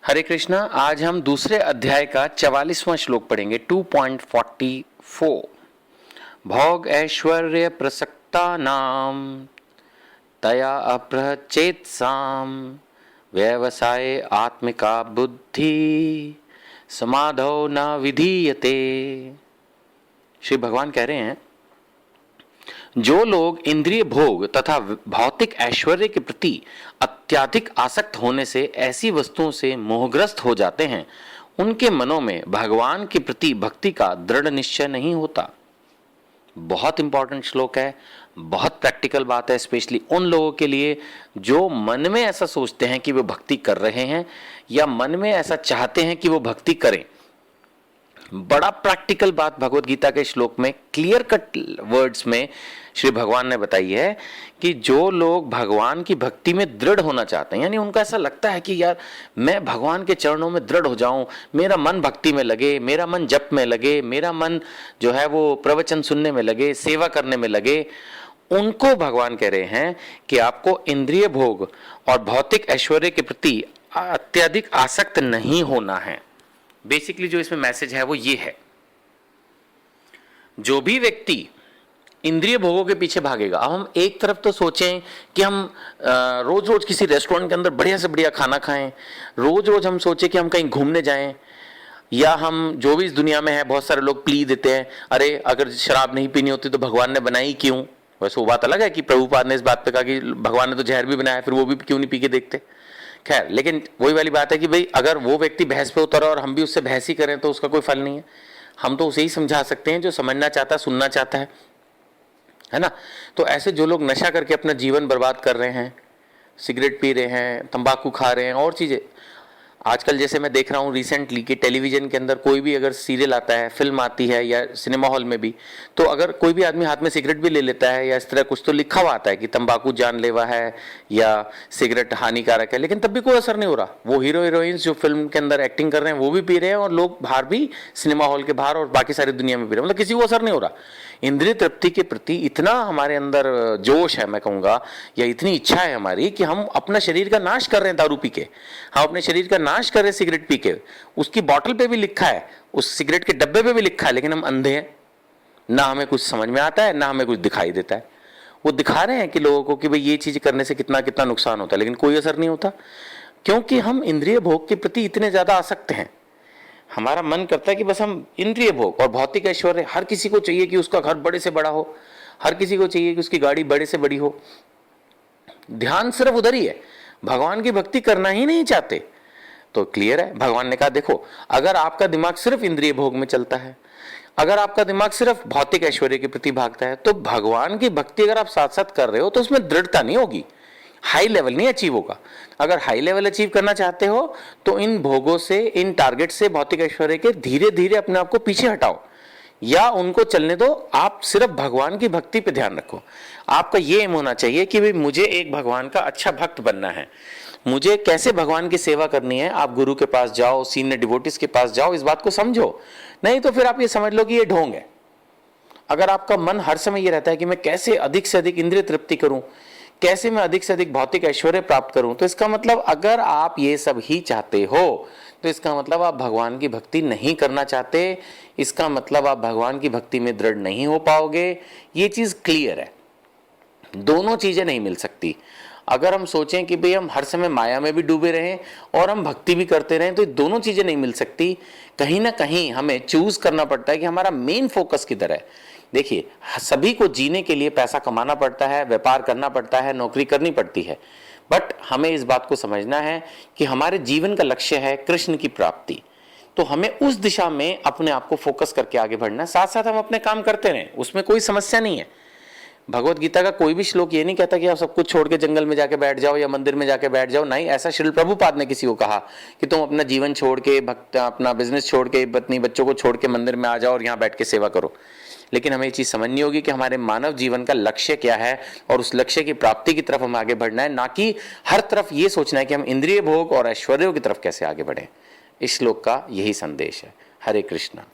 हरे कृष्णा। आज हम दूसरे अध्याय का 44वां श्लोक पढ़ेंगे 2.44। भोग ऐश्वर्य प्रसक्ता नाम तया अप्रचेतसाम व्यवसाय आत्मिका बुद्धि समाधौ न विधीयते। श्री भगवान कह रहे हैं, जो लोग इंद्रिय भोग तथा भौतिक ऐश्वर्य के प्रति अत्यधिक आसक्त होने से ऐसी वस्तुओं से मोहग्रस्त हो जाते हैं, उनके मनों में भगवान के प्रति भक्ति का दृढ़ निश्चय नहीं होता। बहुत इंपॉर्टेंट श्लोक है, बहुत प्रैक्टिकल बात है, स्पेशली उन लोगों के लिए जो मन में ऐसा सोचते हैं कि वो भक्ति कर रहे हैं या मन में ऐसा चाहते हैं कि वो भक्ति करें। बड़ा प्रैक्टिकल बात भगवत गीता के श्लोक में क्लियर कट वर्ड्स में श्री भगवान ने बताई है कि जो लोग भगवान की भक्ति में दृढ़ होना चाहते हैं, यानी उनका ऐसा लगता है कि यार मैं भगवान के चरणों में दृढ़ हो जाऊं, मेरा मन भक्ति में लगे, मेरा मन जप में लगे, मेरा मन जो है वो प्रवचन सुनने में लगे, सेवा करने में लगे, उनको भगवान कह रहे हैं कि आपको इंद्रिय भोग और भौतिक ऐश्वर्य के प्रति अत्यधिक आसक्त नहीं होना है। बेसिकली जो इसमें मैसेज है वो ये है, जो भी व्यक्ति इंद्रिय भोगों के पीछे भागेगा। अब हम एक तरफ तो सोचें कि हम रोज रोज किसी रेस्टोरेंट के अंदर बढ़िया से बढ़िया खाना खाएं, रोज रोज हम सोचें कि हम कहीं घूमने जाएं, या हम जो भी इस दुनिया में है, बहुत सारे लोग प्ली देते हैं, अरे अगर शराब नहीं पीनी होती तो भगवान ने बनाई क्यों। वैसे वो बात अलग है कि प्रभुपाद ने इस बात पे कहा कि भगवान ने तो जहर भी बनाया, फिर वो भी क्यों नहीं पी के देखते। खैर, लेकिन वही वाली बात है कि भाई अगर वो व्यक्ति बहस पे उतरा और हम भी उससे बहस ही करें तो उसका कोई फल नहीं है। हम तो उसे ही समझा सकते हैं जो समझना चाहता है, सुनना चाहता है ना। तो ऐसे जो लोग नशा करके अपना जीवन बर्बाद कर रहे हैं, सिगरेट पी रहे हैं, तंबाकू खा रहे हैं और चीज़ें, आजकल जैसे मैं देख रहा हूँ रिसेंटली कि टेलीविजन के अंदर कोई भी अगर सीरियल आता है, फिल्म आती है या सिनेमा हॉल में भी, तो अगर कोई भी आदमी हाथ में सिगरेट भी ले लेता है या इस तरह कुछ तो लिखा हुआ आता है कि तंबाकू जानलेवा है या सिगरेट हानिकारक है, लेकिन तब भी कोई असर नहीं हो रहा। वो हीरो हीरोइंस जो फिल्म के अंदर एक्टिंग कर रहे हैं वो भी पी रहे हैं और लोग बाहर भी, सिनेमा हॉल के बाहर और बाकी सारी दुनिया में पी रहे हैं, मतलब किसी को असर नहीं हो रहा। इंद्रिय तृप्ति के प्रति इतना हमारे अंदर जोश है, मैं कहूँगा, या इतनी इच्छा है हमारी कि हम अपना शरीर का नाश कर रहे हैं दारू पी के, हम अपने शरीर का नाश कर रहे हैं सिगरेट पी के। उसकी बॉटल पे भी लिखा है, उस सिगरेट के डब्बे पे भी लिखा है, लेकिन हम अंधे हैं, ना हमें कुछ समझ में आता है, ना हमें कुछ दिखाई देता है। वो दिखा रहे हैं कि लोगों को कि भाई ये चीज़ करने से कितना कितना नुकसान होता है, लेकिन कोई असर नहीं होता, क्योंकि हम इंद्रिय भोग के प्रति इतने ज़्यादा आसक्त हैं। हमारा मन करता है कि बस हम इंद्रिय भोग और भौतिक ऐश्वर्य, हर किसी को चाहिए कि उसका घर बड़े से बड़ा हो, हर किसी को चाहिए कि उसकी गाड़ी बड़े से बड़ी हो। ध्यान सिर्फ उधर ही है, भगवान की भक्ति करना ही नहीं चाहते। तो क्लियर है, भगवान ने कहा देखो, अगर आपका दिमाग सिर्फ इंद्रिय भोग में चलता है, अगर आपका दिमाग सिर्फ भौतिक ऐश्वर्य के प्रति भागता है, तो भगवान की भक्ति अगर आप साथ साथ कर रहे हो तो उसमें दृढ़ता नहीं होगी, हाई लेवल नहीं अचीव होगा। अगर हाई लेवल अचीव करना चाहते हो तो इन भोगों से, इन टारगेट से, भौतिक ऐश्वर्य के धीरे धीरे अपने आप को पीछे हटाओ या उनको चलने दो। आप सिर्फ भगवान की भक्ति पे ध्यान रखो। आपका ये एम होना चाहिए कि भाई मुझे एक भगवान का अच्छा भक्त बनना है, मुझे कैसे भगवान की सेवा करनी है। आप गुरु के पास जाओ, सीनियर डिवोटिस के पास जाओ, इस बात को समझो, नहीं तो फिर आप ये समझ लो कि ये ढोंग है। अगर आपका मन हर समय ये रहता है कि मैं कैसे अधिक से अधिक इंद्रिय तृप्ति करूं, कैसे मैं अधिक से अधिक भौतिक ऐश्वर्य प्राप्त करूं, तो इसका मतलब अगर आप ये सब ही चाहते हो तो इसका मतलब आप भगवान की भक्ति नहीं करना चाहते, इसका मतलब आप भगवान की भक्ति में दृढ़ नहीं हो पाओगे। ये चीज क्लियर है, दोनों चीजें नहीं मिल सकती। अगर हम सोचें कि भाई हम हर समय माया में भी डूबे रहें और हम भक्ति भी करते रहें, तो ये दोनों चीजें नहीं मिल सकती। कहीं ना कहीं हमें चूज करना पड़ता है कि हमारा मेन फोकस किधर है। देखिए, सभी को जीने के लिए पैसा कमाना पड़ता है, व्यापार करना पड़ता है, नौकरी करनी पड़ती है, बट हमें इस बात को समझना है कि हमारे जीवन का लक्ष्य है कृष्ण की प्राप्ति। तो हमें उस दिशा में अपने आप को फोकस करके आगे बढ़ना है, साथ साथ हम अपने काम करते रहें, उसमें कोई समस्या नहीं है। भगवत गीता का कोई भी श्लोक ये नहीं कहता कि आप सब कुछ छोड़ के जंगल में जाके बैठ जाओ या मंदिर में जाके बैठ जाओ। नहीं, ऐसा श्रील प्रभुपाद ने किसी को कहा कि तुम अपना जीवन छोड़ के, अपना बिजनेस छोड़ के, पत्नी बच्चों को छोड़ के मंदिर में आ जाओ और यहाँ बैठ के सेवा करो। लेकिन हमें ये चीज़ समझनी होगी कि हमारे मानव जीवन का लक्ष्य क्या है और उस लक्ष्य की प्राप्ति की तरफ हमें आगे बढ़ना है, ना कि हर तरफ ये सोचना है कि हम इंद्रिय भोग और ऐश्वर्यों की तरफ कैसे आगे बढ़ें। इस श्लोक का यही संदेश है। हरे कृष्णा।